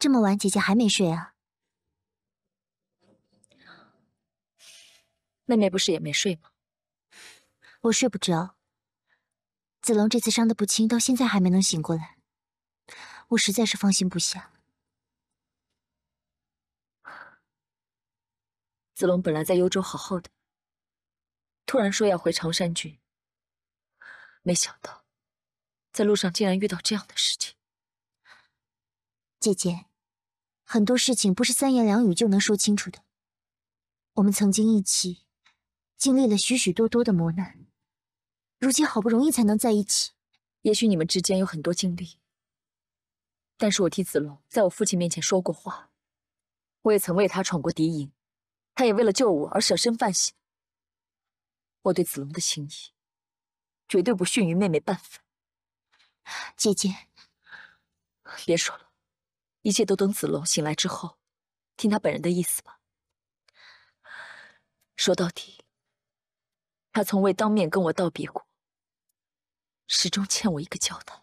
这么晚，姐姐还没睡啊？妹妹不是也没睡吗？我睡不着。子龙这次伤得不轻，到现在还没能醒过来，我实在是放心不下。子龙本来在幽州好好的，突然说要回常山郡，没想到在路上竟然遇到这样的事情。姐姐，很多事情不是三言两语就能说清楚的。我们曾经一起经历了许许多多的磨难，如今好不容易才能在一起。也许你们之间有很多经历，但是我替子龙在我父亲面前说过话，我也曾为他闯过敌营，他也为了救我而舍身犯险。我对子龙的心意，绝对不逊于妹妹半分。姐姐，别说了，一切都等子龙醒来之后，听他本人的意思吧。说到底，他从未当面跟我道别过，始终欠我一个交代。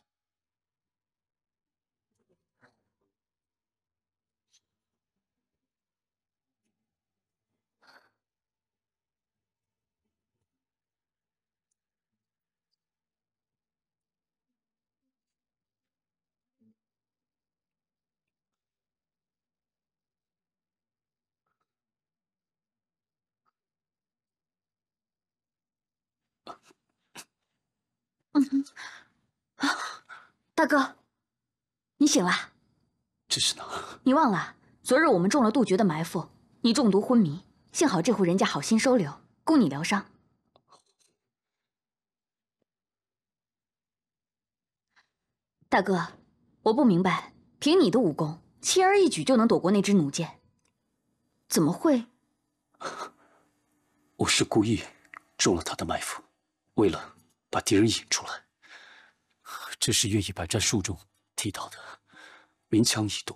大哥，你醒了？这是哪？你忘了昨日我们中了杜绝的埋伏，你中毒昏迷，幸好这户人家好心收留，供你疗伤。大哥，我不明白，凭你的武功，轻而易举就能躲过那支弩箭，怎么会？我是故意中了他的埋伏，为了把敌人引出来。这是愿意百战术中提到的明枪易躲，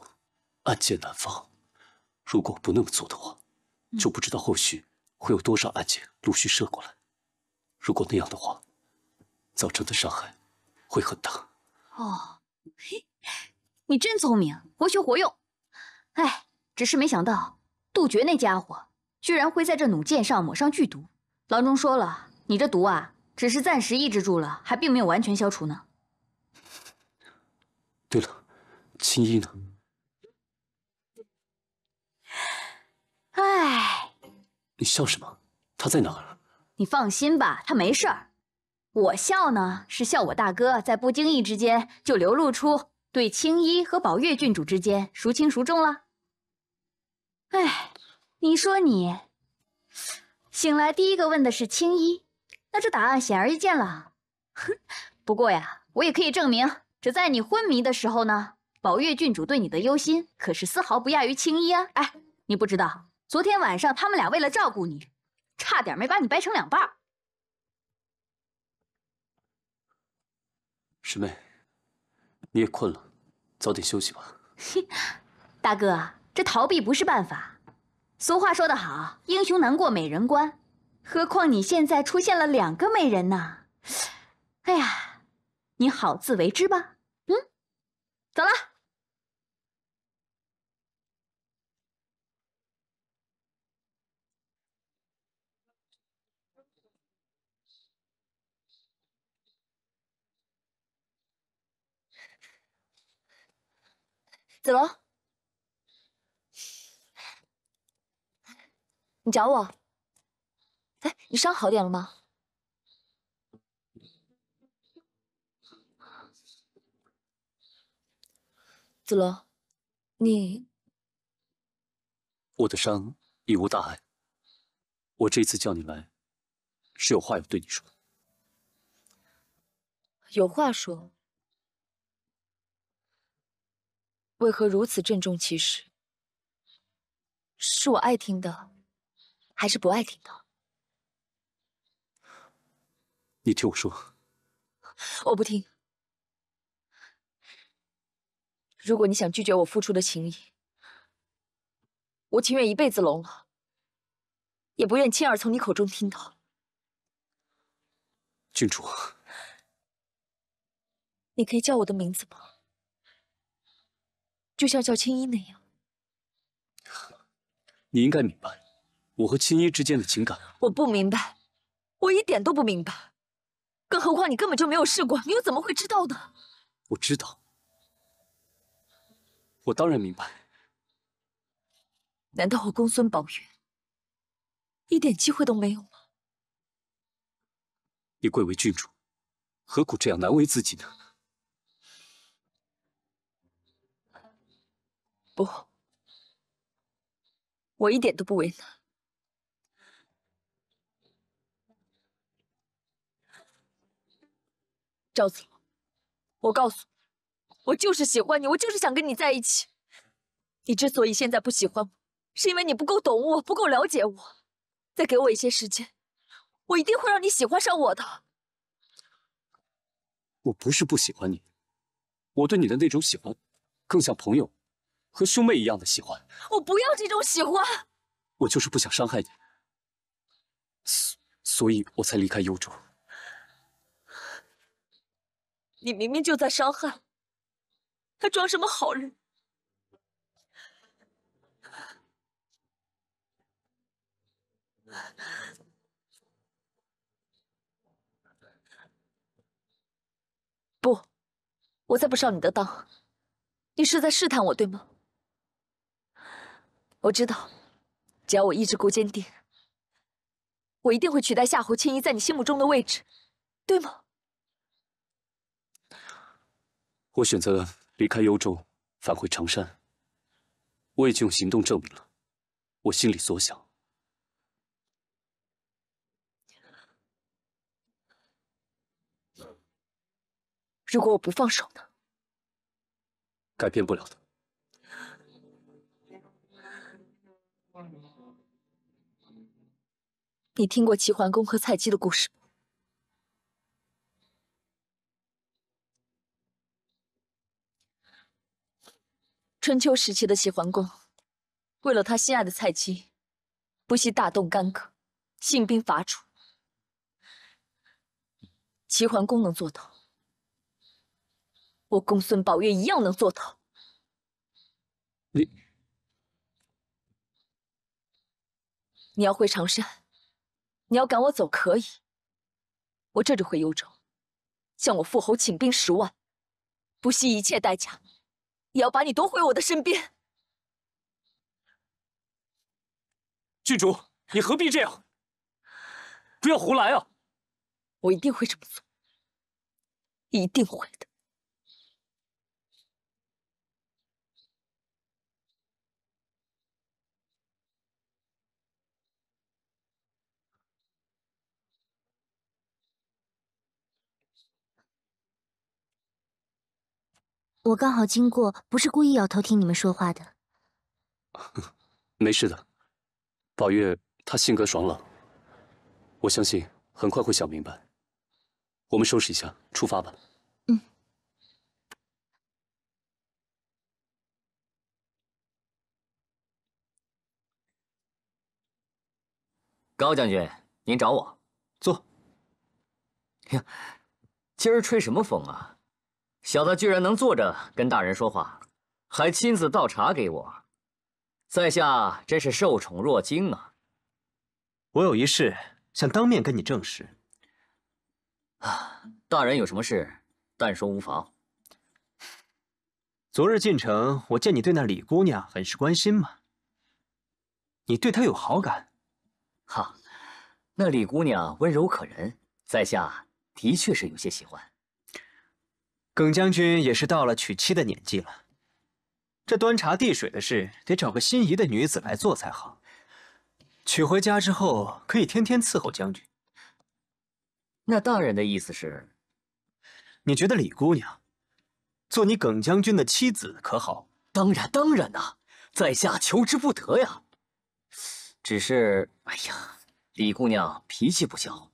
暗箭难防。如果不那么做的话，就不知道后续会有多少暗箭陆续射过来。如果那样的话，造成的伤害会很大。哦，嘿，你真聪明，活学活用。哎，只是没想到杜绝那家伙居然会在这弩箭上抹上剧毒。郎中说了，你这毒啊，只是暂时抑制住了，还并没有完全消除呢。对了，青衣呢？哎，你笑什么？他在哪儿？你放心吧，他没事儿。我笑呢，是笑我大哥在不经意之间就流露出对青衣和宝月郡主之间孰轻孰重了。哎，你说你醒来第一个问的是青衣，那这答案显而易见了。哼，不过呀，我也可以证明，这在你昏迷的时候呢，宝月郡主对你的忧心可是丝毫不亚于青衣啊。哎，你不知道，昨天晚上他们俩为了照顾你，差点没把你掰成两半。师妹，你也困了，早点休息吧。大哥，这逃避不是办法。俗话说得好，英雄难过美人关，何况你现在出现了2个美人呢？哎呀，你好自为之吧。嗯，走了。子龙，你找我？哎，你伤好点了吗？子龙，我的伤已无大碍。我这次叫你来，是有话要对你说。有话说？为何如此郑重其事？是我爱听的，还是不爱听的？你听我说。我不听。如果你想拒绝我付出的情谊，我情愿一辈子聋了，也不愿亲耳从你口中听到。郡主，你可以叫我的名字吗？就像叫青衣那样。你应该明白，我和青衣之间的情感。我不明白，我一点都不明白。更何况你根本就没有试过，你又怎么会知道呢？我知道，我当然明白。难道我公孙宝月一点机会都没有吗？你贵为郡主，何苦这样难为自己呢？不，我一点都不为难。赵子龙，我告诉你，我就是喜欢你，我就是想跟你在一起。你之所以现在不喜欢我，是因为你不够懂我，不够了解我。再给我一些时间，我一定会让你喜欢上我的。我不是不喜欢你，我对你的那种喜欢，更像朋友和兄妹一样的喜欢。我不要这种喜欢，我就是不想伤害你，所以我才离开幽州。你明明就在伤害我，还装什么好人？不，我才不上你的当！你是在试探我，对吗？我知道，只要我意志够坚定，我一定会取代夏侯青衣在你心目中的位置，对吗？我选择离开幽州，返回长山。我已经用行动证明了我心里所想。如果我不放手呢？改变不了的。你听过齐桓公和蔡姬的故事吗？春秋时期的齐桓公，为了他心爱的蔡姬，不惜大动干戈，兴兵伐楚。齐桓公能做到，我公孙宝月一样能做到。你要回长山，你要赶我走可以，我这就回幽州，向我父侯请兵10万，不惜一切代价，也要把你夺回我的身边。郡主，你何必这样？不要胡来啊！我一定会这么做，一定会的。我刚好经过，不是故意要偷听你们说话的。没事的，宝月他性格爽朗，我相信很快会想明白。我们收拾一下，出发吧。嗯。高将军，您找我，坐。呀，今儿吹什么风啊？小的居然能坐着跟大人说话，还亲自倒茶给我，在下真是受宠若惊啊！我有一事想当面跟你证实。大人有什么事，但说无妨。昨日进城，我见你对那李姑娘很是关心嘛。你对她有好感？哈，那李姑娘温柔可人，在下的确是有些喜欢。耿将军也是到了娶妻的年纪了，这端茶递水的事得找个心仪的女子来做才好。娶回家之后，可以天天伺候将军。那大人的意思是，你觉得李姑娘做你耿将军的妻子可好？当然呐，在下求之不得呀。只是，哎呀，李姑娘脾气不小，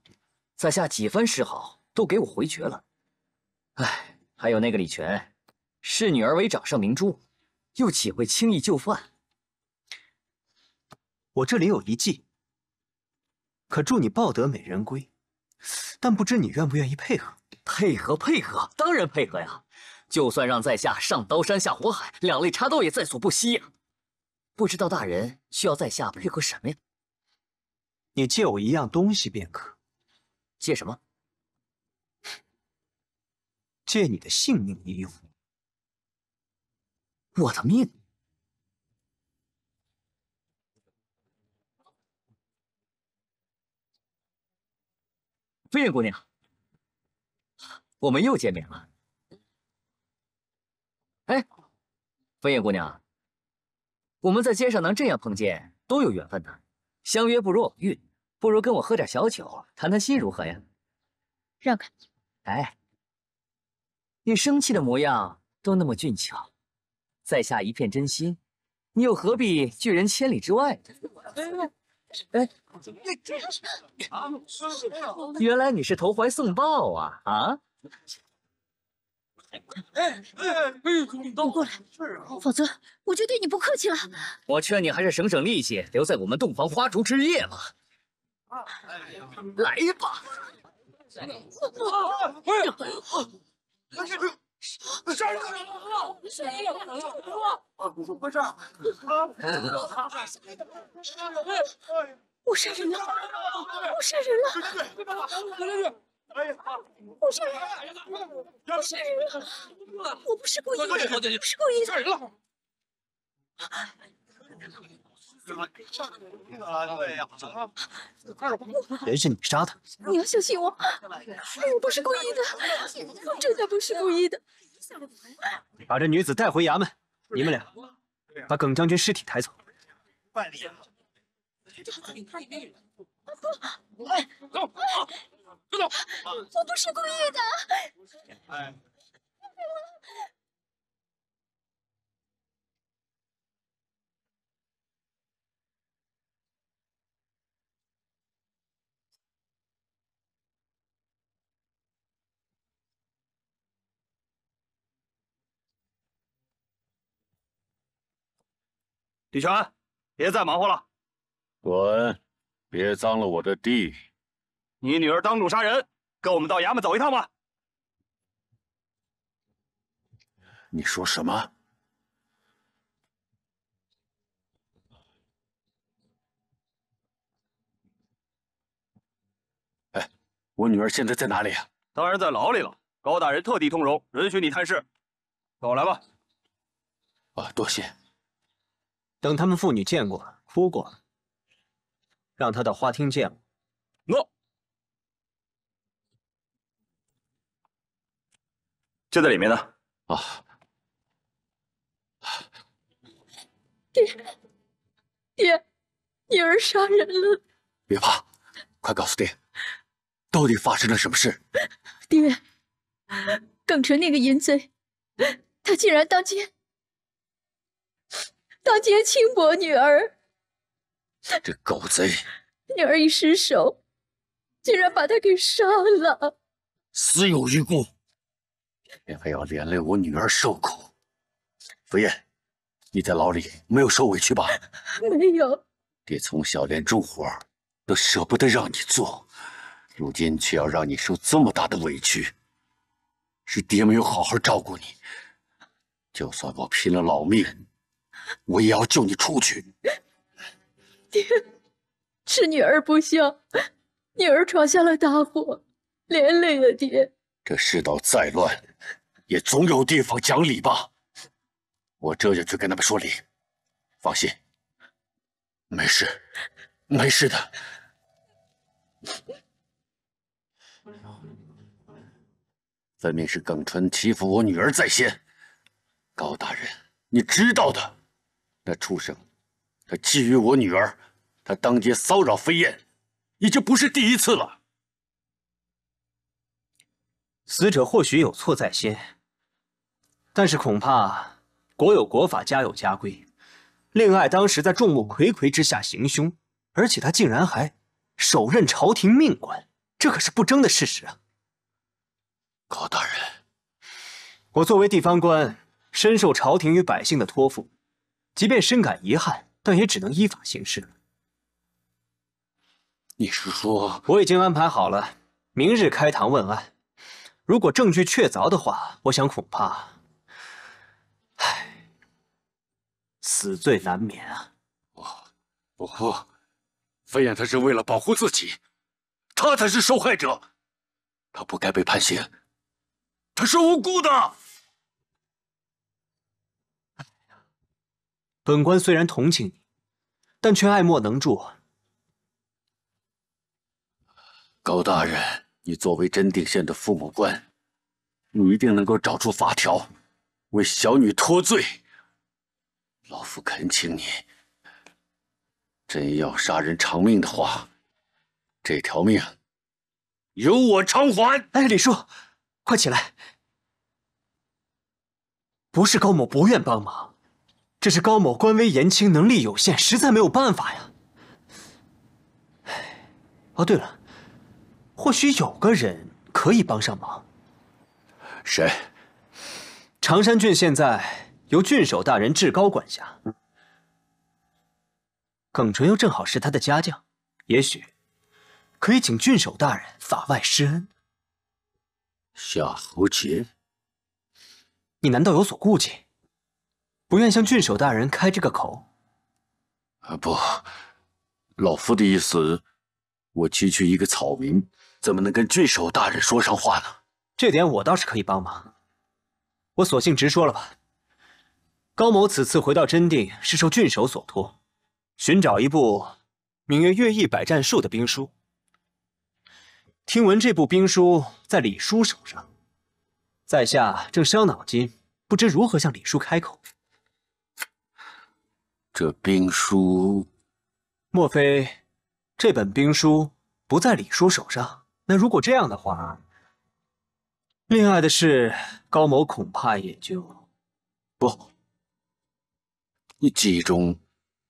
在下几番示好都给我回绝了。哎，还有那个李全，视女儿为掌上明珠，又岂会轻易就范？我这里有一计，可助你抱得美人归，但不知你愿不愿意配合？配合，当然配合呀！就算让在下上刀山下火海，两肋插刀也在所不惜呀。不知道大人需要在下配合什么呀？你借我一样东西便可。借什么？借你的性命一用。我的命？飞燕姑娘，我们又见面了。哎，飞燕姑娘，我们在街上能这样碰见，多有缘分呢。相约不如偶遇，不如跟我喝点小酒，谈谈心如何呀？让开！哎，你生气的模样都那么俊俏，在下一片真心，你又何必拒人千里之外呢？哎，原来你是投怀送抱啊！啊！都过来，否则我就对你不客气了。我劝你还是省省力气，留在我们洞房花烛之夜吧。来吧！杀人了！不是，我杀人了！我杀人了！我杀人了！我杀人了！我不是故意的，不是故意的。人是你杀的，你要相信我，我不是故意的，我真的不是故意的。把这女子带回衙门。你们俩把耿将军尸体抬走。我不是故意的。李全，别再忙活了，滚！别脏了我的地。你女儿当众杀人，跟我们到衙门走一趟吧。你说什么？哎，我女儿现在在哪里啊？当然在牢里了。高大人特地通融，允许你探视。跟我来吧。啊，多谢。等他们父女见过、哭过，让他到花厅见我。就在里面呢。啊，爹，女儿杀人了。别怕，快告诉爹，到底发生了什么事？爹，耿纯那个淫贼，他竟然当街轻薄女儿。这狗贼！女儿一失手，竟然把他给杀了。死有余辜，你还要连累我女儿受苦。飞燕，你在牢里没有受委屈吧？没有。爹从小连重活都舍不得让你做，如今却要让你受这么大的委屈，是爹没有好好照顾你。就算我拼了老命，我也要救你出去。爹，是女儿不孝，女儿闯下了大祸，连累了爹。这世道再乱，也总有地方讲理吧。我这就去跟他们说理。放心，没事，没事的。分明是耿纯欺负我女儿在先。高大人，你知道的，那畜生，他觊觎我女儿，他当街骚扰飞燕，已经不是第一次了。死者或许有错在先，但是恐怕国有国法，家有家规。令爱当时在众目睽睽之下行凶，而且他竟然还手任朝廷命官，这可是不争的事实啊！高大人，我作为地方官，深受朝廷与百姓的托付，即便深感遗憾，但也只能依法行事了。你是说，我已经安排好了，明日开堂问案。如果证据确凿的话，我想恐怕死罪难免啊！不，飞燕他是为了保护自己，他才是受害者，他不该被判刑，他是无辜的。本官虽然同情你，但却爱莫能助啊。高大人，你作为真定县的父母官，你一定能够找出法条，为小女脱罪。老夫恳请你，真要杀人偿命的话，这条命由我偿还。哎，李叔，快起来！不是高某不愿帮忙，这是高某官微言轻，能力有限，实在没有办法呀。哦，对了，或许有个人可以帮上忙。谁？常山郡现在由郡守大人至高管辖，耿纯又正好是他的家将，也许可以请郡守大人法外施恩。夏侯杰，你难道有所顾忌，不愿向郡守大人开这个口？不，老夫的意思，我区区一个草民，怎么能跟郡守大人说上话呢？这点我倒是可以帮忙，我索性直说了吧。高某此次回到真定，是受郡守所托，寻找一部名曰《乐毅百战术》的兵书。听闻这部兵书在李叔手上，在下正伤脑筋，不知如何向李叔开口。这兵书，莫非这本兵书不在李叔手上？那如果这样的话，恋爱的事，高某恐怕也就……不，你记忆中，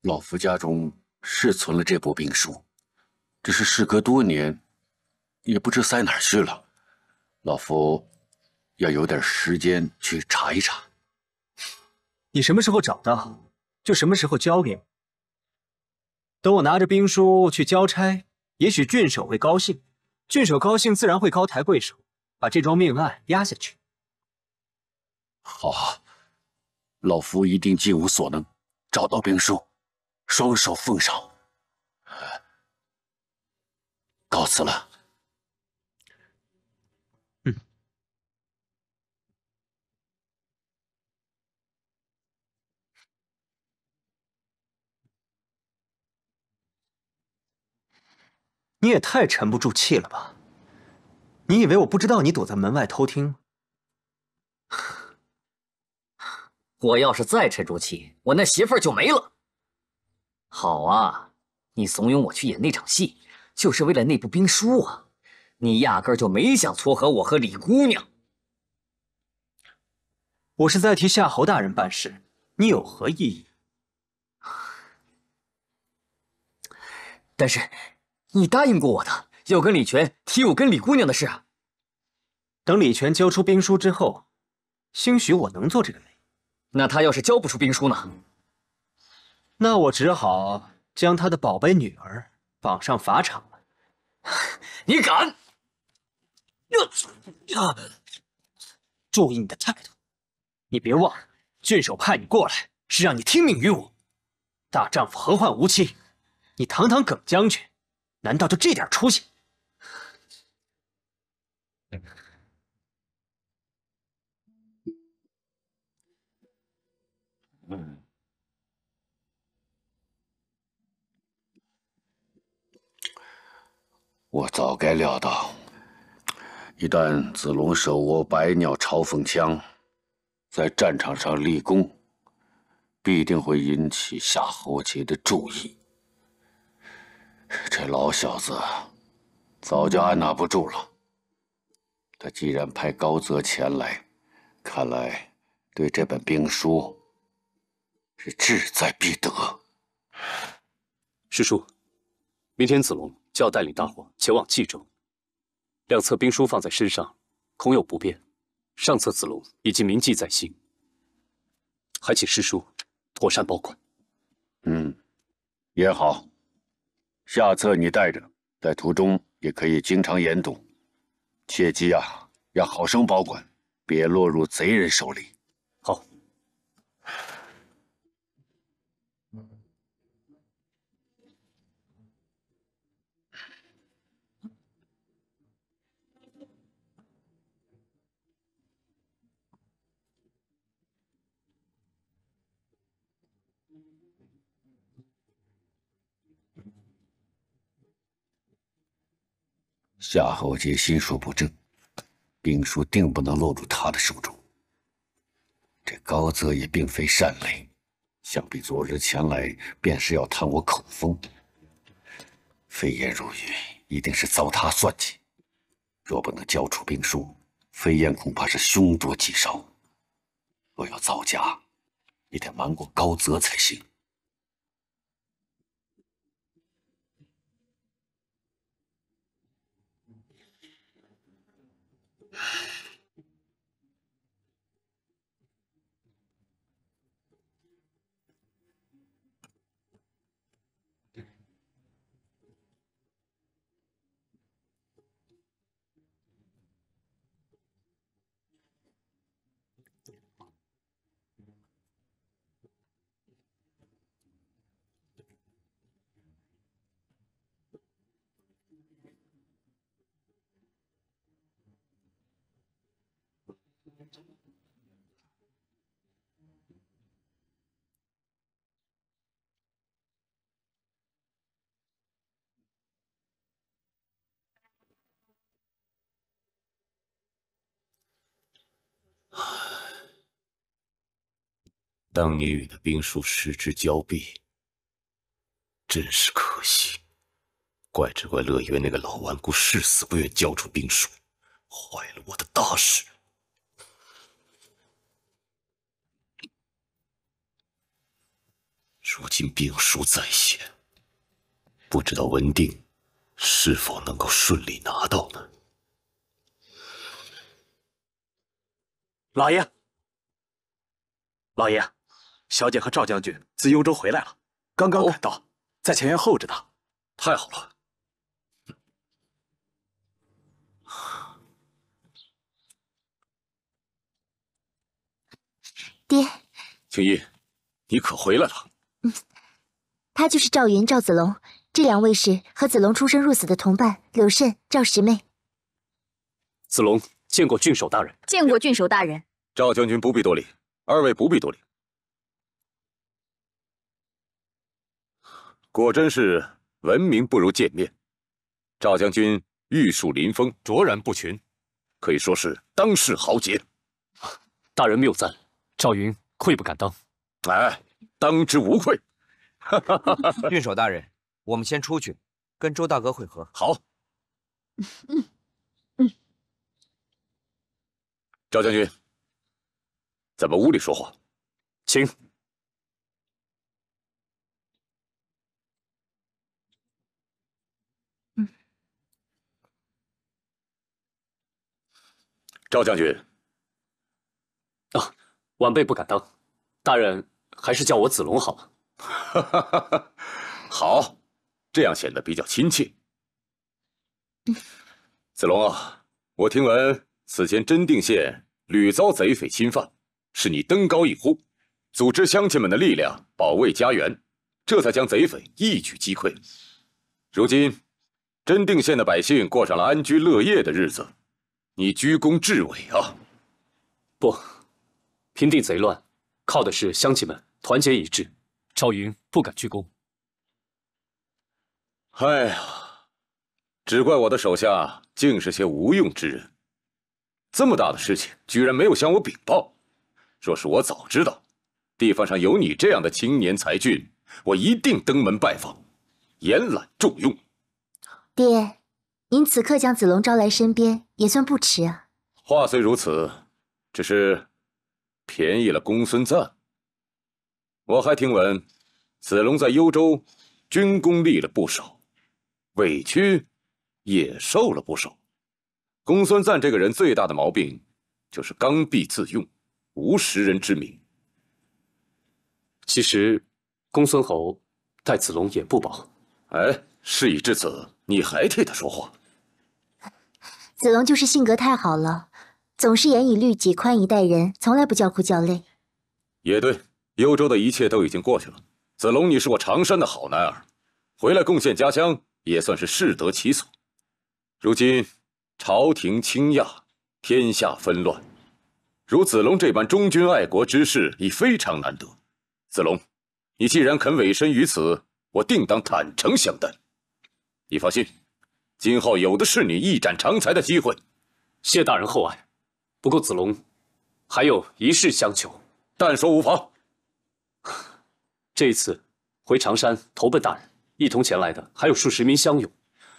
老夫家中是存了这部兵书，只是事隔多年，也不知塞哪儿去了。老夫要有点时间去查一查。你什么时候找到，就什么时候交给我。等我拿着兵书去交差，也许郡守会高兴，郡守高兴自然会高抬贵手，把这桩命案压下去。好，老夫一定尽无所能，找到兵书，双手奉上。告辞了。你也太沉不住气了吧？你以为我不知道你躲在门外偷听吗？我要是再沉住气，我那媳妇儿就没了。好啊，你怂恿我去演那场戏，就是为了那部兵书啊！你压根儿就没想撮合我和李姑娘。我是在替夏侯大人办事，你有何异议？但是你答应过我的，要跟李全提我跟李姑娘的事啊。等李全交出兵书之后，兴许我能做这个媒。那他要是交不出兵书呢？那我只好将他的宝贝女儿绑上法场了。你敢？注意你的态度！你别忘了，郡守派你过来是让你听命于我。大丈夫何患无妻？你堂堂耿将军，难道就这点出息？我早该料到，一旦子龙手握百鸟朝凤枪，在战场上立功，必定会引起夏侯杰的注意。这老小子早就按捺不住了。他既然派高泽前来，看来对这本兵书是志在必得。师叔，明天子龙就要带领大伙前往冀州，两册兵书放在身上，恐有不便。上册子龙已经铭记在心，还请师叔妥善保管。也好。下册你带着，在途中也可以经常研读，切记啊，要好生保管，别落入贼人手里。好。夏侯杰心术不正，兵书定不能落入他的手中。这高泽也并非善类，想必昨日前来便是要探我口风。飞燕入狱，一定是遭他算计。若不能交出兵书，飞燕恐怕是凶多吉少。若要造假，也得瞒过高泽才行。当年与的兵书失之交臂，真是可惜。怪只怪乐园那个老顽固誓死不愿交出兵书，坏了我的大事。如今兵书在先，不知道文定是否能够顺利拿到呢？老爷，老爷，小姐和赵将军自幽州回来了，刚刚赶到，在前院候着呢。太好了。爹，青衣，你可回来了？他就是赵云、赵子龙，这两位是和子龙出生入死的同伴柳慎、赵十妹。子龙见过郡守大人。见过郡守大人。赵将军不必多礼，二位不必多礼。果真是闻名不如见面。赵将军玉树临风，卓然不群，可以说是当世豪杰。大人谬赞，赵云愧不敢当。哎，当之无愧。郡守大人，我们先出去，跟周大哥会合。好。赵将军，咱们屋里说话，请。赵将军，啊，晚辈不敢当，大人还是叫我子龙好了。好，这样显得比较亲切。子龙啊，我听闻此前真定县屡遭贼匪侵犯，是你登高一呼，组织乡亲们的力量保卫家园，这才将贼匪一举击溃。如今，真定县的百姓过上了安居乐业的日子。你居功至伟啊！不，平定贼乱，靠的是乡亲们团结一致。赵云不敢居功。哎呀，只怪我的手下竟是些无用之人，这么大的事情居然没有向我禀报。若是我早知道地方上有你这样的青年才俊，我一定登门拜访，延揽重用。爹。您此刻将子龙招来身边，也算不迟啊。话虽如此，只是便宜了公孙瓒。我还听闻，子龙在幽州军功立了不少，委屈也受了不少。公孙瓒这个人最大的毛病，就是刚愎自用，无识人之明。其实，公孙侯待子龙也不薄。哎，事已至此，你还替他说话？子龙就是性格太好了，总是严以律己，宽以待人，从来不叫苦叫累。也对，幽州的一切都已经过去了。子龙，你是我常山的好男儿，回来贡献家乡也算是适得其所。如今朝廷倾轧，天下纷乱，如子龙这般忠君爱国之士已非常难得。子龙，你既然肯委身于此，我定当坦诚相待。你放心，今后有的是你一展长才的机会。谢大人厚爱，不过子龙还有一事相求。但说无妨。这一次回长山投奔大人，一同前来的还有数十名乡勇，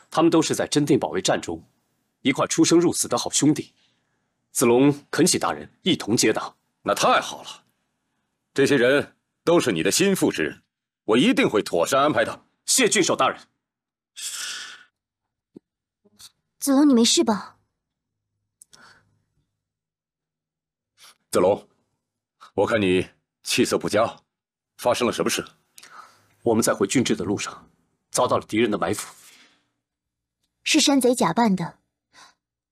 他们都是在真定保卫战中一块出生入死的好兄弟。子龙恳请大人一同接纳。那太好了，这些人都是你的心腹之人，我一定会妥善安排的。谢郡守大人。子龙，你没事吧？子龙，我看你气色不佳，发生了什么事？我们在回郡治的路上，遭到了敌人的埋伏。是山贼假扮的。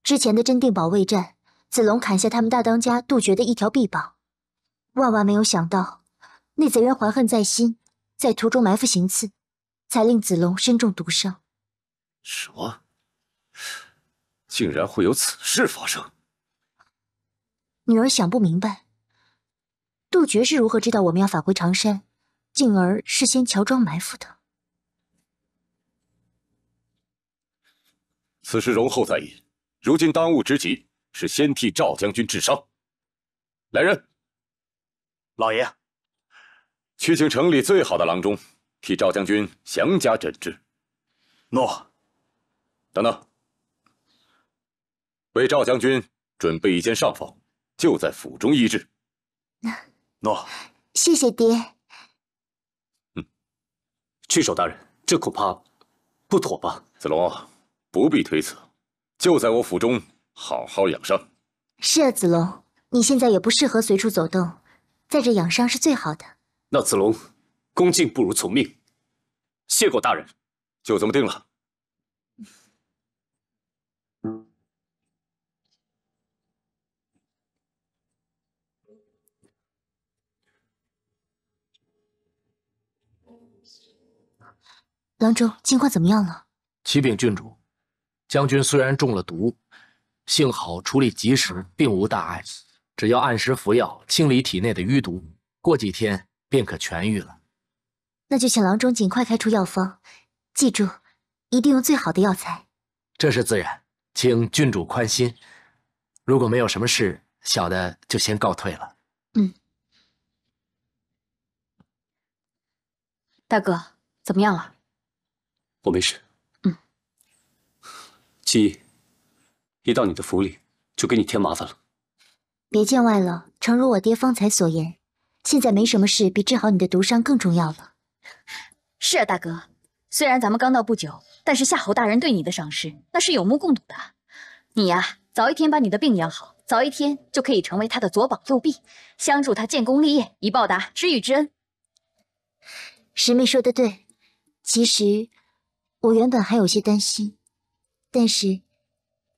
之前的真定保卫战，子龙砍下他们大当家杜绝的一条臂膀，万万没有想到，那贼人怀恨在心，在途中埋伏行刺，才令子龙身中毒伤。什么？竟然会有此事发生？女儿想不明白，杜绝是如何知道我们要返回长山，进而事先乔装埋伏的。此事容后再议，如今当务之急是先替赵将军治伤。来人，老爷，去请城里最好的郎中，替赵将军详加诊治。诺。等等，为赵将军准备一间上房，就在府中医治。诺。谢谢爹。郡守大人，这恐怕不妥吧？子龙，不必推辞，就在我府中好好养伤。是啊，子龙，你现在也不适合随处走动，在这养伤是最好的。那子龙，恭敬不如从命。谢过大人。就这么定了。郎中，情况怎么样了？启禀郡主，将军虽然中了毒，幸好处理及时，并无大碍。只要按时服药，清理体内的淤毒，过几天便可痊愈了。那就请郎中尽快开出药方，记住，一定用最好的药材。这是自然，请郡主宽心。如果没有什么事，小的就先告退了。大哥，怎么样了？我没事。七姨，一到你的府里，就给你添麻烦了。别见外了，诚如我爹方才所言，现在没什么事比治好你的毒伤更重要了。是啊，大哥，虽然咱们刚到不久，但是夏侯大人对你的赏识，那是有目共睹的。你呀，早一天把你的病养好，早一天就可以成为他的左膀右臂，相助他建功立业，以报答知遇之恩。师妹说的对，其实我原本还有些担心，但是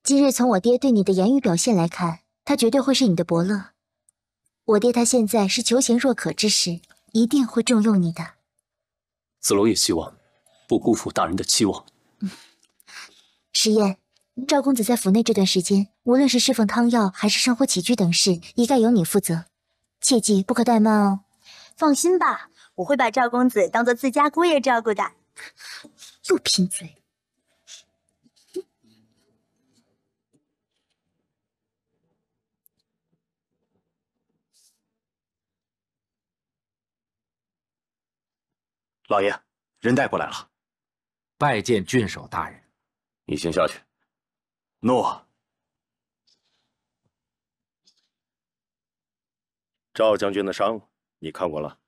今日从我爹对你的言语表现来看，他绝对会是你的伯乐。我爹他现在是求贤若渴之时，一定会重用你的。子龙也希望不辜负大人的期望。石燕，赵公子在府内这段时间，无论是侍奉汤药还是生活起居等事，一概由你负责，切记不可怠慢哦。放心吧，我会把赵公子当做自家姑爷照顾的。又贫嘴。老爷，人带过来了。拜见郡守大人。你先下去。诺。赵将军的伤，你看过了？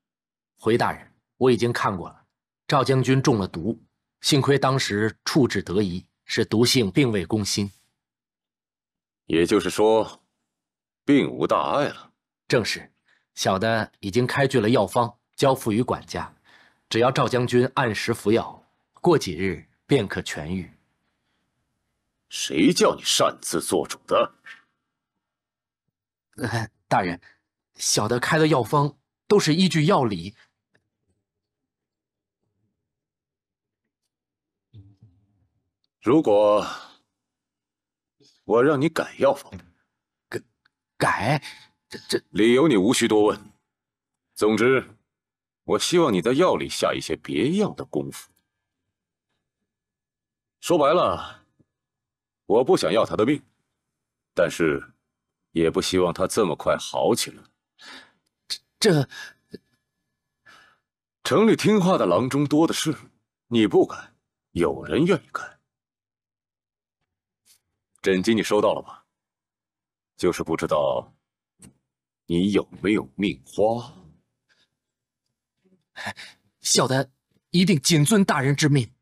回大人，我已经看过了。赵将军中了毒，幸亏当时处置得宜，使毒性并未攻心。也就是说，并无大碍了。正是，小的已经开具了药方，交付于管家。只要赵将军按时服药，过几日便可痊愈。谁叫你擅自做主的？大人，小的开的药方都是依据药理。如果我让你改药方，改，这理由你无需多问。总之，我希望你在药里下一些别样的功夫。说白了，我不想要他的命，但是也不希望他这么快好起来。这城里听话的郎中多的是，你不敢，有人愿意干。枕巾你收到了吧？就是不知道你有没有命花。小的一定谨遵大人之命。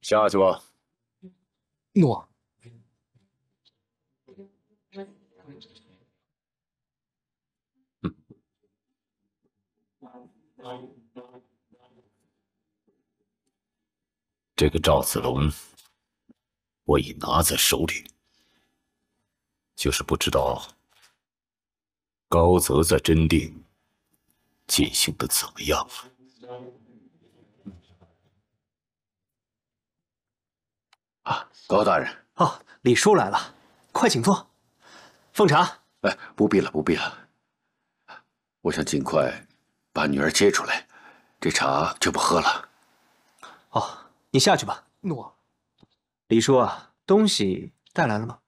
下去吧。诺。这个赵子龙，我已拿在手里，就是不知道高泽在真定进行的怎么样。高大人。哦，李叔来了，快请坐，奉茶。哎，不必了，不必了。我想尽快把女儿接出来，这茶就不喝了。哦，你下去吧。诺。李叔啊，东西带来了吗？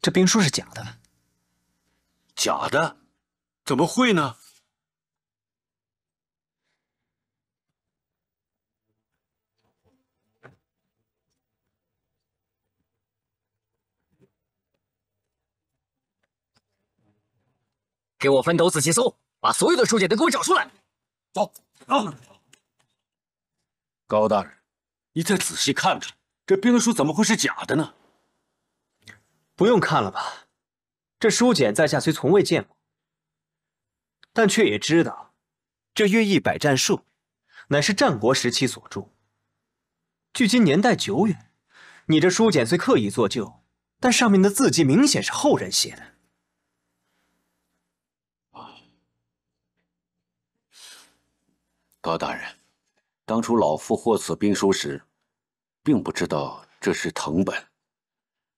这兵书是假的。假的？怎么会呢？给我分头仔细搜，把所有的书简都给我找出来。走。高大人，你再仔细看看，这兵书怎么会是假的呢？不用看了吧，这书简在下虽从未见过，但却也知道，这《乐毅百战术》乃是战国时期所著，距今年代久远。你这书简虽刻意做旧，但上面的字迹明显是后人写的。高大人，当初老夫获此兵书时，并不知道这是藤本。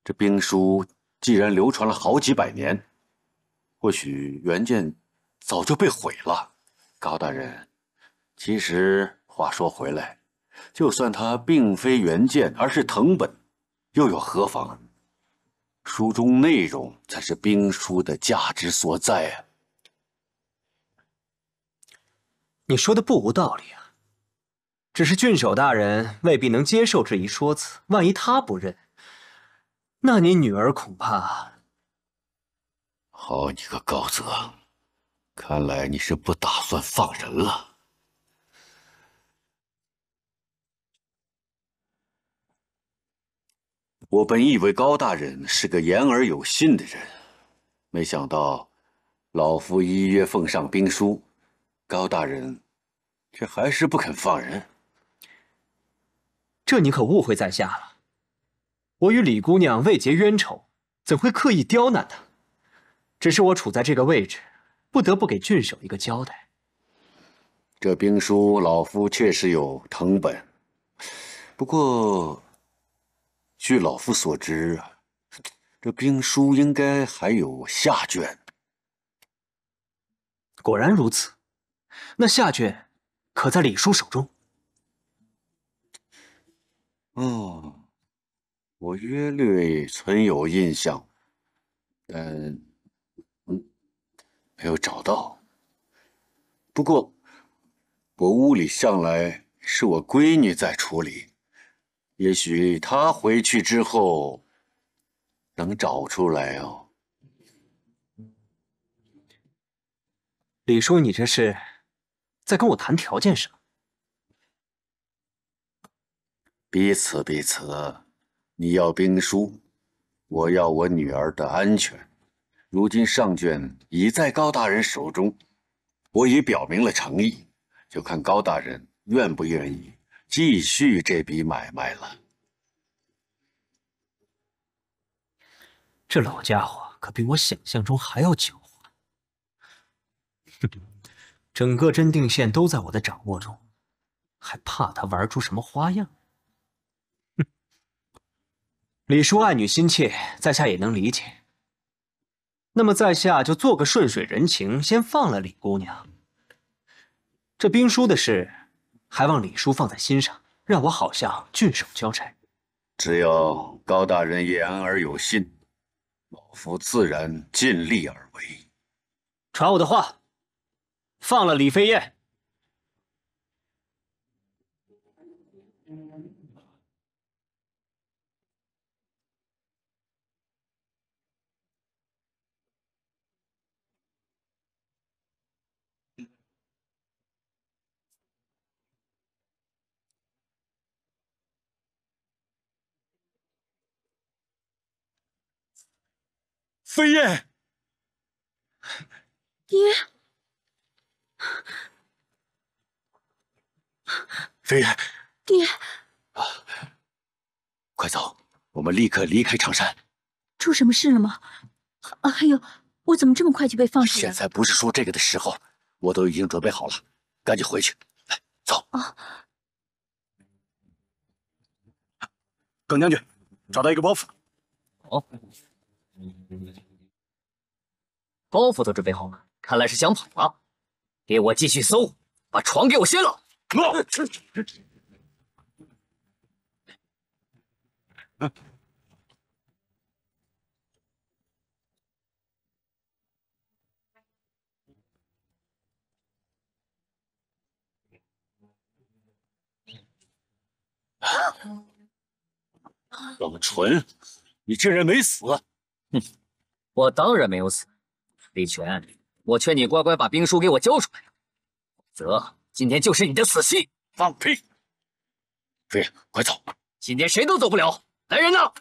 这兵书既然流传了好几百年，或许原件早就被毁了。高大人，其实话说回来，就算它并非原件，而是藤本，又有何妨？书中内容才是兵书的价值所在啊！你说的不无道理啊，只是郡守大人未必能接受这一说辞。万一他不认，那你女儿恐怕……好你个高泽，看来你是不打算放人了。我本以为高大人是个言而有信的人，没想到老夫依约奉上兵书，高大人却还是不肯放人。这你可误会在下了。我与李姑娘未结冤仇，怎会刻意刁难她？只是我处在这个位置，不得不给郡守一个交代。这兵书老夫确实有藤本，不过据老夫所知啊，这兵书应该还有下卷。果然如此，那下卷可在李叔手中？哦，我约略存有印象，但没有找到。不过我屋里向来是我闺女在处理，也许她回去之后能找出来哦。李叔，你这是在跟我谈条件是吗？彼此彼此，你要兵书，我要我女儿的安全。如今上卷已在高大人手中，我已表明了诚意，就看高大人愿不愿意继续这笔买卖了。这老家伙可比我想象中还要狡猾。哼，整个真定县都在我的掌握中，还怕他玩出什么花样？哼，李叔爱女心切，在下也能理解。那么在下就做个顺水人情，先放了李姑娘。这兵书的事，还望李叔放在心上，让我好向郡守交差。只要高大人言而有信，老夫自然尽力而为。传我的话，放了李飞燕。飞燕，爹，飞燕，爹，快走，我们立刻离开长山。出什么事了吗？还有，我怎么这么快就被放出来了？现在不是说这个的时候，我都已经准备好了，赶紧回去。来，走。啊，耿将军，找到一个包袱。哦，包袱都准备好了，看来是想跑了。给我继续搜，把床给我掀了。冷纯，你竟然没死！哼，我当然没有死。李全，我劝你乖乖把兵书给我交出来，否则今天就是你的死期。放屁！飞燕，快走！今天谁都走不了。来人呐！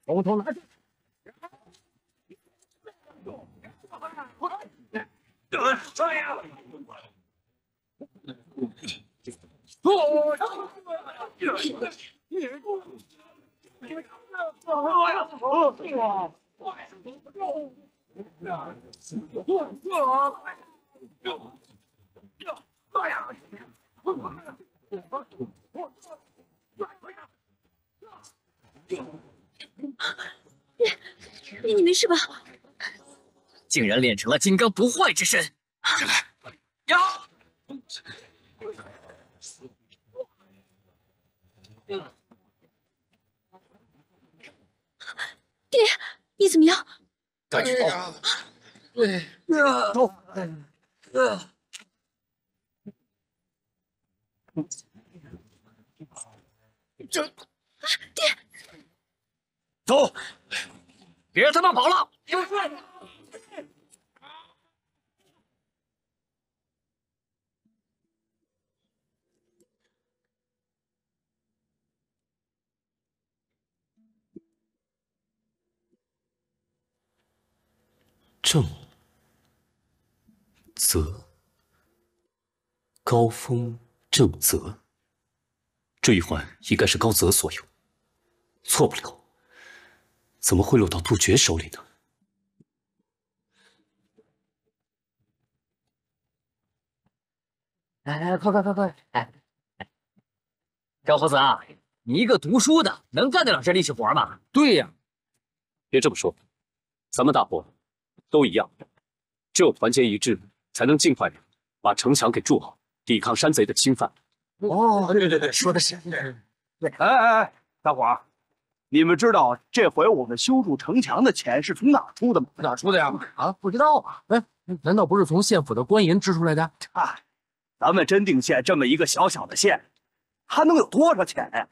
统统拿去！爹，你没事吧？竟然练成了金刚不坏之身！呀！爹，你怎么样？赶紧走！走！这，爹，走！别他妈跑了！正则高风正则，这一环应该是高泽所有，错不了。怎么会落到杜鹃手里呢？哎，快！哎，赵夫子啊，你一个读书的，能干得了这力气活吗？对呀，别这么说，咱们大伙都一样，只有团结一致，才能尽快把城墙给筑好，抵抗山贼的侵犯。哦，对，说的是。对，哎，大伙儿，你们知道这回我们修筑城墙的钱是从哪儿出的吗？哪出的呀？啊，不知道啊。哎，难道不是从县府的官银支出来的？哎，咱们真定县这么一个小小的县，还能有多少钱呀？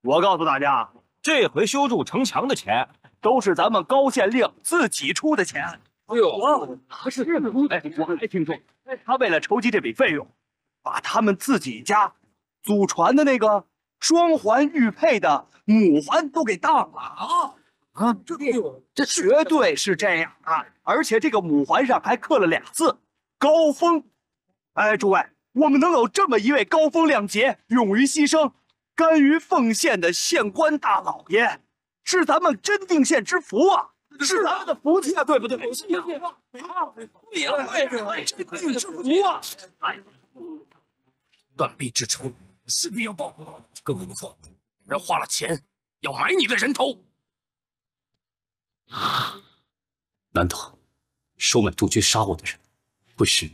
我告诉大家，这回修筑城墙的钱都是咱们高县令自己出的钱。哎呦，是的，哎，我还听说，他为了筹集这笔费用，把他们自己家祖传的那个双环玉佩的母环都给当了啊！这绝对是这样啊！而且这个母环上还刻了俩字“高风”。哎，诸位，我们能有这么一位高风亮节、勇于牺牲、甘于奉献的县官大老爷，是咱们真定县之福啊！是咱们的福气啊，对不对？对呀，真定之福啊！断臂之仇，势必要报。更何况，人花了钱要买你的人头。难道收买杜鹃杀我的人，会是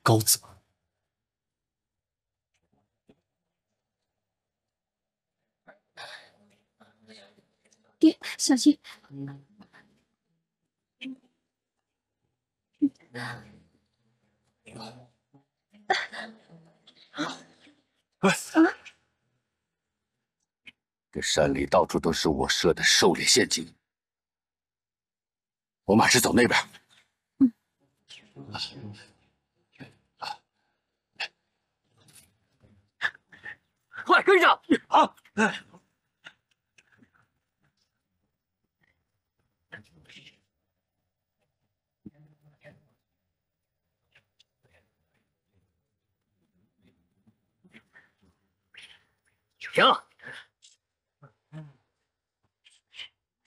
高子吗？爹，小心！这山里到处都是我设的狩猎陷阱，我马上走那边。快跟上！好。停！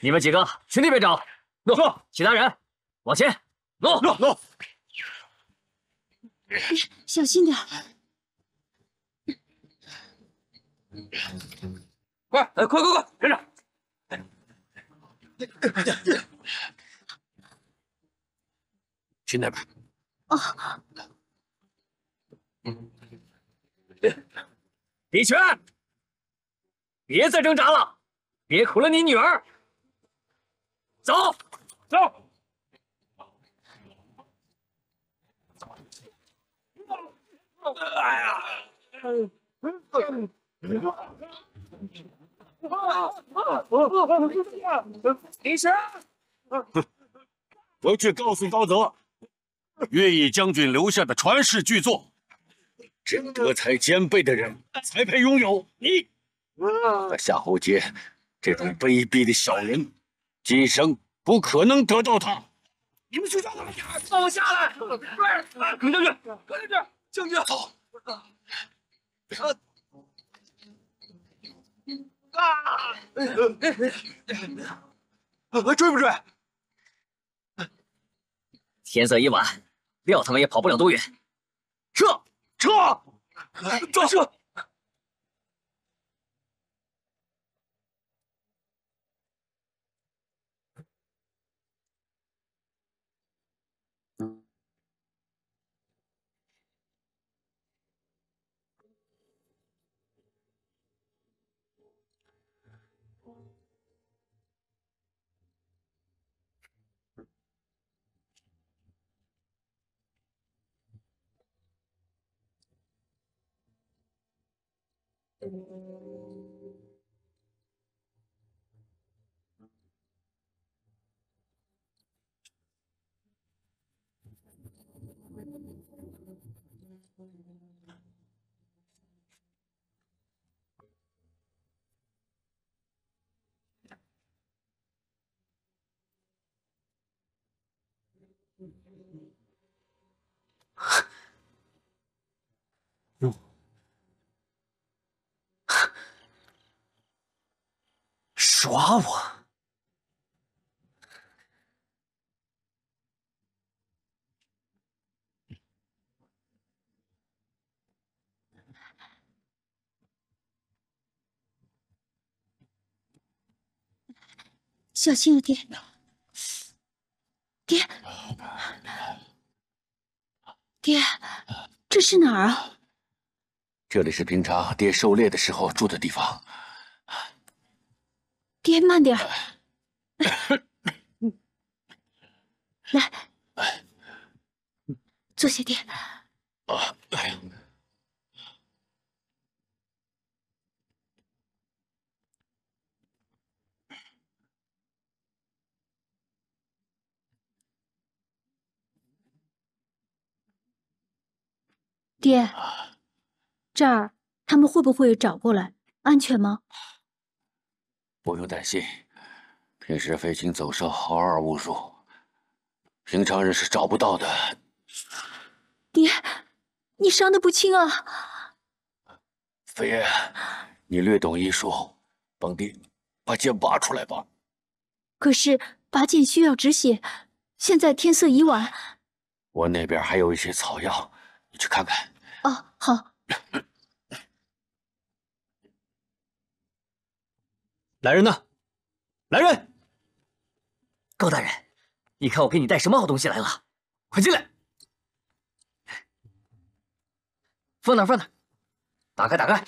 你们几个去那边找。诺，其他人往前。诺。小心点。快，快，跟上！去那边。哦。李全，别再挣扎了，别苦了你女儿。走。哎呀！李全，回去告诉高泽，乐毅将军留下的传世巨作，这德才兼备的人才配拥有。你在夏侯杰这种卑鄙的小人，今生不可能得到他。你们去找他们点，放我下来！快，耿将军，将军，走。追不追？天色已晚，料他们也跑不了多远。撤！转撤！耍我！小心啊，爹！爹，这是哪儿啊？这里是平常爹狩猎的时候住的地方。爹，慢点儿。来，坐下，爹。哎呀！爹，这儿他们会不会找过来？安全吗？不用担心，平时飞禽走兽，偶尔误入，平常人是找不到的。爹，你伤得不轻啊！飞燕，你略懂医术，帮爹把剑拔出来吧。可是拔剑需要止血，现在天色已晚。我那边还有一些草药，你去看看。哦，好。来人呐！来人！高大人，你看我给你带什么好东西来了？快进来！放哪儿放哪儿，打开打开。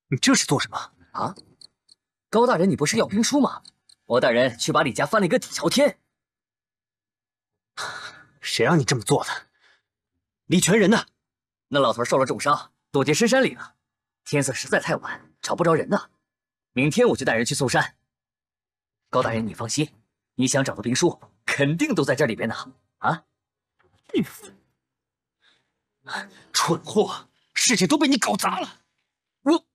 你这是做什么啊？高大人，你不是要兵书吗？我带人去把李家翻了一个底朝天。谁让你这么做的？李全人呢？那老头受了重伤，躲进深山里了。天色实在太晚，找不着人呢。明天我就带人去搜山。高大人，你放心，你想找的兵书肯定都在这里边呢。啊！蠢货，事情都被你搞砸了。我。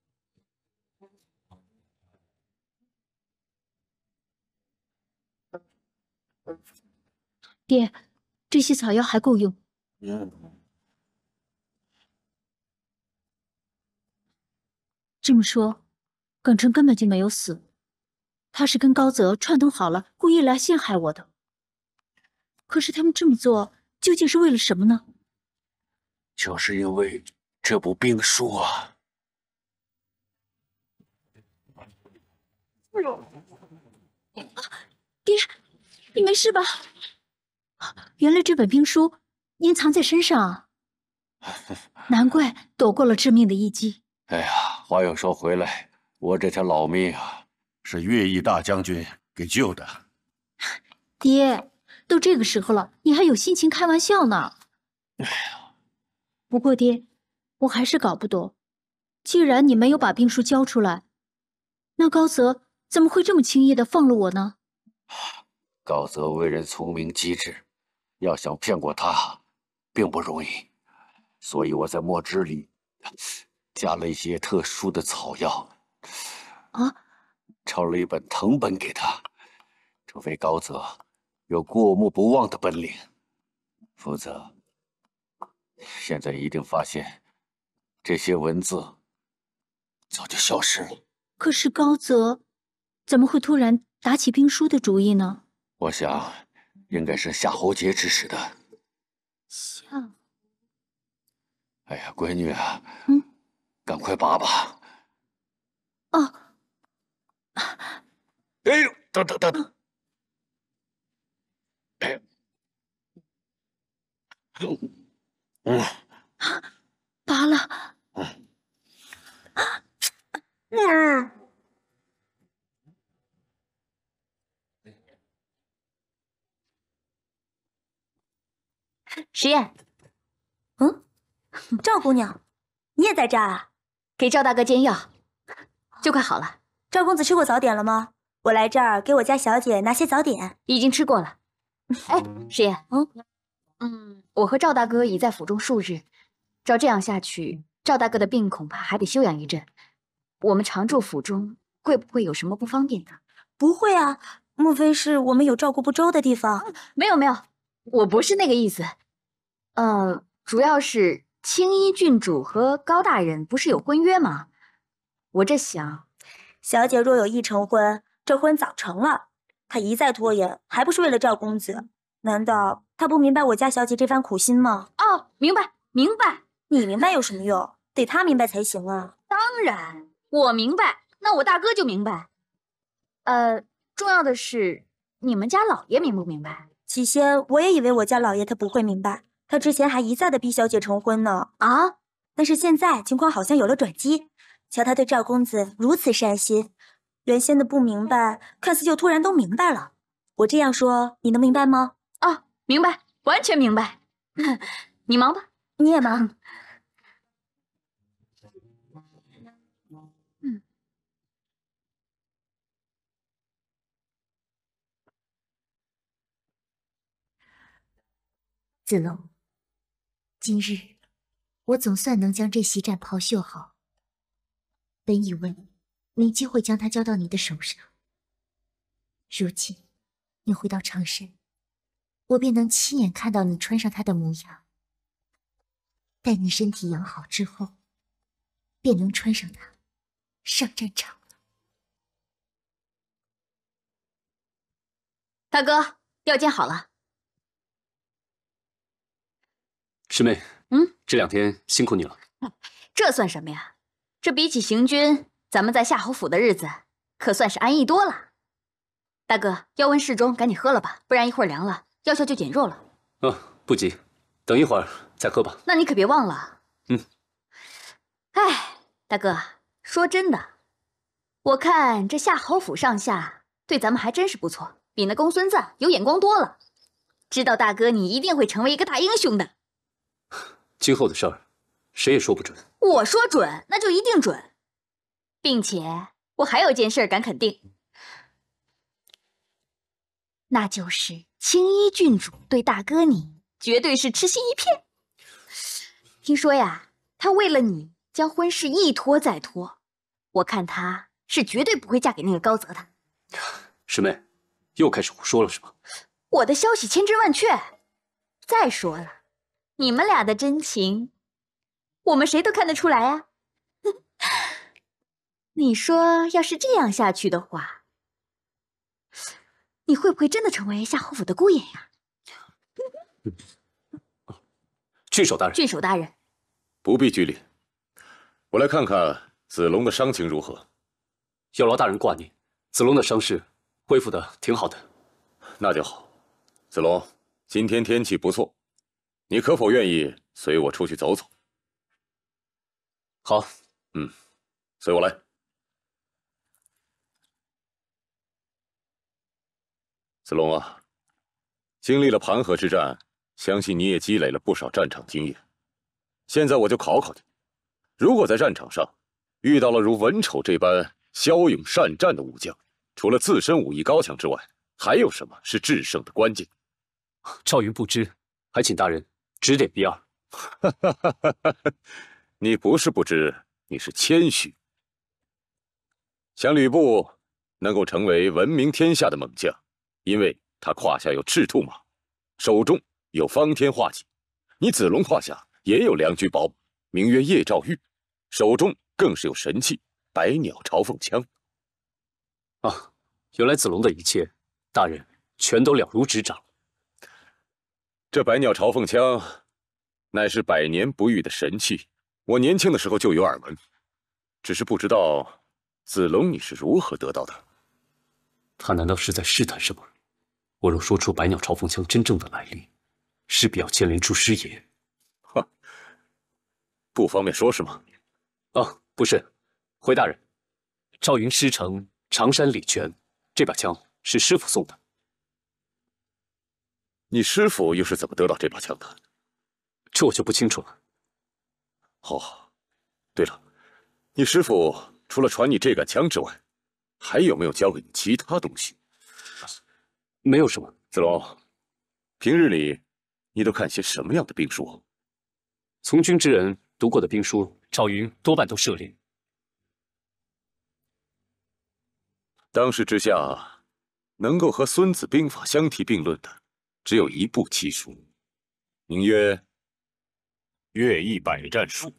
爹，这些草药还够用。这么说，耿成根本就没有死，他是跟高泽串通好了，故意来陷害我的。可是他们这么做究竟是为了什么呢？就是因为这部兵书啊。爹，你没事吧？原来这本兵书您藏在身上啊，难怪躲过了致命的一击。哎呀，话又说回来，我这条老命啊，是乐毅大将军给救的。爹，都这个时候了，你还有心情开玩笑呢？哎呀，不过爹，我还是搞不懂，既然你没有把兵书交出来，那高泽怎么会这么轻易的放了我呢？高泽为人聪明机智，要想骗过他，并不容易。所以我在墨汁里加了一些特殊的草药，抄了一本藤本给他。除非高泽有过目不忘的本领，否则现在一定发现这些文字早就消失了。可是高泽怎么会突然打起兵书的主意呢？我想，应该是夏侯杰指使的。夏……哎呀，闺女啊，赶快拔吧。哦。哎呦，等。哎，拔了。实验，赵姑娘，你也在这儿啊？给赵大哥煎药，就快好了。赵公子吃过早点了吗？我来这儿给我家小姐拿些早点。已经吃过了。哎，实验，我和赵大哥已在府中数日，照这样下去，赵大哥的病恐怕还得休养一阵。我们常驻府中，会不会有什么不方便的？不会啊，莫非是我们有照顾不周的地方？没有，我不是那个意思。主要是青衣郡主和高大人不是有婚约吗？我这想，小姐若有意成婚，这婚早成了。她一再拖延，还不是为了赵公子？难道她不明白我家小姐这番苦心吗？哦，明白。你明白有什么用？得她明白才行啊。当然，我明白，那我大哥就明白。重要的是，你们家老爷明不明白？起先我也以为我家老爷他不会明白，他之前还一再的逼小姐成婚呢。啊！但是现在情况好像有了转机，瞧他对赵公子如此善心，原先的不明白，看似就突然都明白了。我这样说，你能明白吗？哦，明白，完全明白。你忙吧，你也忙。子龙，今日我总算能将这袭战袍绣好。本以为没机会将它交到你的手上，如今你回到长山，我便能亲眼看到你穿上它的模样。待你身体养好之后，便能穿上它上战场了。大哥，药煎好了。师妹，这2天辛苦你了。这算什么呀？这比起行军，咱们在夏侯府的日子可算是安逸多了。大哥，药温适中，赶紧喝了吧，不然一会儿凉了，药效就减弱了。不急，等一会儿再喝吧。那你可别忘了。哎，大哥，说真的，我看这夏侯府上下对咱们还真是不错，比那公孙瓒有眼光多了。知道大哥你一定会成为一个大英雄的。今后的事儿，谁也说不准。我说准，那就一定准，并且我还有件事敢肯定，那就是青衣郡主对大哥你绝对是痴心一片。听说呀，他为了你将婚事一拖再拖，我看他是绝对不会嫁给那个高泽的。师妹，又开始胡说了是吗？我的消息千真万确。再说了，你们俩的真情，我们谁都看得出来啊。你说要是这样下去的话，你会不会真的成为夏侯府的姑爷呀？郡守大人，郡守大人，不必拘礼。我来看看子龙的伤情如何。有劳大人挂念，子龙的伤势恢复的挺好的。那就好。子龙，今天天气不错，你可否愿意随我出去走走？好。随我来。子龙啊，经历了盘河之战，相信你也积累了不少战场经验。现在我就考考你，如果在战场上遇到了如文丑这般骁勇善战的武将，除了自身武艺高强之外，还有什么是制胜的关键？赵云不知，还请大人指点逼二。你不是不知，你是谦虚。像吕布能够成为闻名天下的猛将，因为他胯下有赤兔马，手中有方天画戟。你子龙胯下也有良驹宝马，名曰夜照玉，手中更是有神器百鸟朝凤枪。原来子龙的一切，大人全都了如指掌。这百鸟朝凤枪乃是百年不遇的神器，我年轻的时候就有耳闻，只是不知道子龙你是如何得到的。他难道是在试探什么？我若说出百鸟朝凤枪真正的来历，势必要牵连出师爷。不方便说是吗？不是，回大人，赵云师承常山礼拳，这把枪是师傅送的。你师傅又是怎么得到这把枪的？这我就不清楚了。对了，你师傅除了传你这杆枪之外，还有没有教给你其他东西？没有什么。子龙，平日里你都看些什么样的兵书？从军之人读过的兵书，赵云多半都涉猎。当时之下，能够和《孙子兵法》相提并论的，只有一部奇书，名曰《乐毅百战书》。